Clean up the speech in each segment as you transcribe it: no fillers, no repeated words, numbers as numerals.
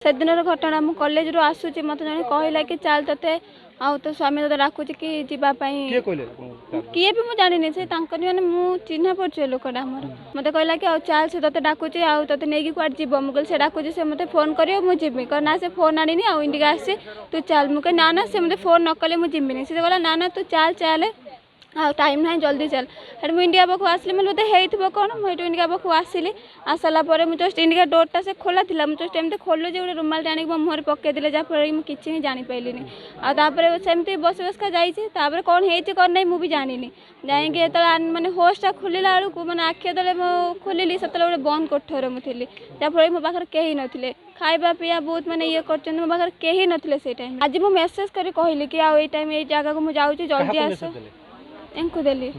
से दिन घटना मु कॉलेज रू आसूची मत जन कहला कि चल ते आउ तो स्वामी तो डाकुची कि जीवाई किए भी मुझे जानी से मैंने मु चिन्ह पड़े लोकटा मोर मत कहला कि चल से ते डाकुची आउ ते नहीं कौट जीव मुझे से डाकुची से मत फोन कर मुझे ना से फोन आनी आउ इंडिका आसी तू चल मुझे ना से मत फोन न कले मुझे जिमिनी से कहला ना तू चल चल हाँ टाइम ना जल्दी चल हेट मुझे इंडिया पाक आसली मतलब होते कौन मुझे इंडिया पाक आसली आसला मुझे जस्ट इंडिया डोरटा से खोला था मुझे जस्ट एमती खोलु गोटे रुमाल टाणी मो मुहर पकईदे जहाँफल मुझे किसी जापारे सेमती बस बसका जापर कौन हो कौन नहीं मुझे जानी जाइए मैंने होस्टा खोलला बेलू मैंने आखि तले खोलिली से गोटे बंद कोठर मुझे जहाँफल मो पाखे कहीं नथिले खाଇବା ପିଇବା बहुत मैंने ये कर मो पाखे कहीं नथिले से टाइम आज मुझे मेसेज कर कहली कि आउ टाइम ये जगह को मुझे जाऊँगी जल्दी आस एंको देली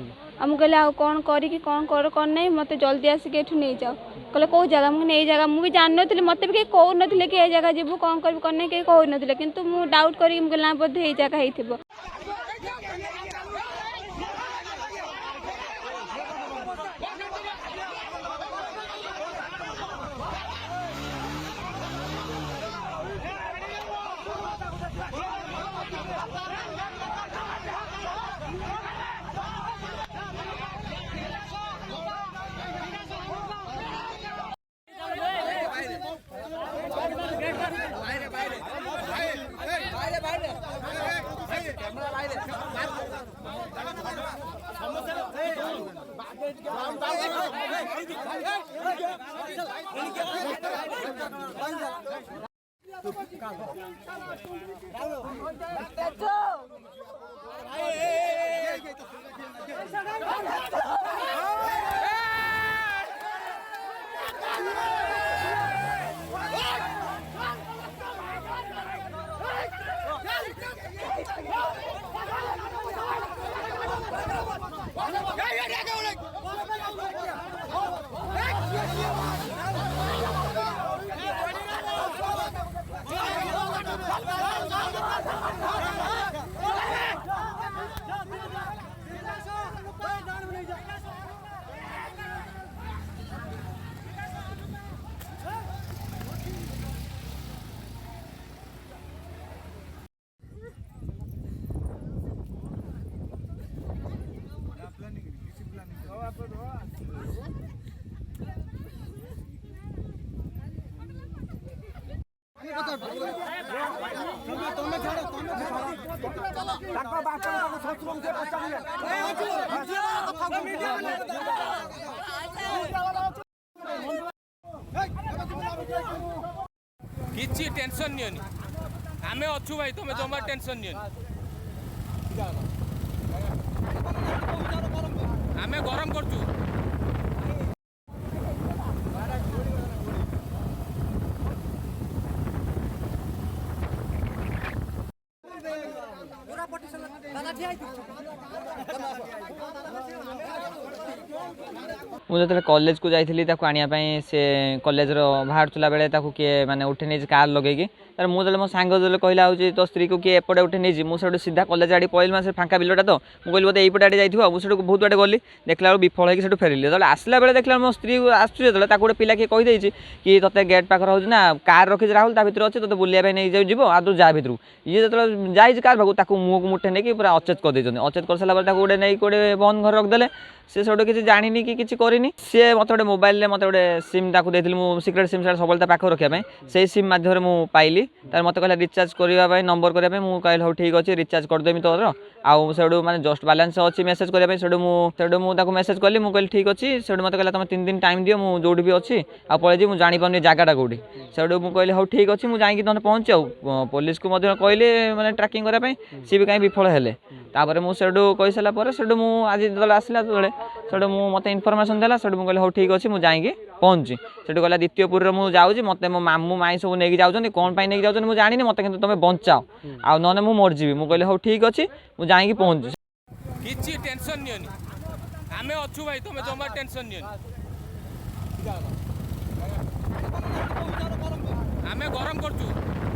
आम कहले आ कौन करी कौन कर कौन नहीं मत जल्दी आसिक एठू नहीं जाओ कहले कौ जगह मुझे जगह मुझे जान नी मत भी कहीं कहू नी कि जगह जीवु कौन कर कौन नहीं कहीं कहू नी कि मुझे डाउट करी ना बोधे ये जगह हो किसी टेंशन नहीं आमे अच्छु भाई तुम जमा टेंशन नहीं आमे गरम करचु मुझे जो कॉलेज को जाइली आने से कॉलेज बाहर चला बेले किए मैंने उठे नहीं कार लगे तर मुझे मो सांग जो कहला हूँ तो स्त्री को किए एपटे उठे नहीं मुझे सीधा कॉलेज आड़ी पलि मैं फाँका बिलटा तो मुझे बोलते यहीपटे आड़े जाइए मुझे बहुत बाटे गली देखला विफल होकर फेरली जो आसला बेले देखला मो स्त्री आसूँ गोटे पिला किए कहीदे कि ते गेट पाखे हो कार रखी राहुल ता भर अच्छे तो बुलाया नहीं जीव आ तू जा भर ये जो जाइए कार भाग मुँह को मुठे नहीं पूरा अचेत कर अचेत कर सारा गोटे नहीं गोटे बंद घर रखिदे सी सब किसी जानी कि किसी करनी सी मत गोटे मोबाइल मत गोटे सिम देती सिक्रेट सिम सब पाखे रखापी से सिम मध्यम पाइली तार मत कहला रिचार्ज करने नंबर करने मुझे कहल हाँ ठीक अच्छे रिचार्ज करदेमी तोर आउ से मैंने जस्ट बालांस अच्छी मेसेज करने मुझे मेसेज कली मुझे कहली ठीक अच्छे से मत कहला तुम 3 दिन टाइम दियो मुझे जो भी अच्छी आ पलि मुझे जापी जगटा कौटी से मुझे कहली हाँ ठीक अच्छे मुझे जाकि तुम पहुँचे पुलिस को कहली मैंने ट्रैकिंग करने सी भी कहीं विफल हेले मुझे कही सारापर से आज जो आसला जो मत इनफर्मेशन देला मुझे कहली हाँ ठीक अच्छे मुझे जाकि पहुँची से कहला द्वितीयपुर मुझे जाऊँगी मत मो मामू माई सब नहीं जाऊँ कौन पाई नहीं जाऊँ मुझे जानी मत कि तुम बचाओ आ ना मुझे मरजी मुझे कहली हाँ ठीक अच्छे मुझे जाकि पहुँची किसी टेंशन नहीं आमे अच्छु भाई तुम जमा टेंशन नहीं आमे गरम करचु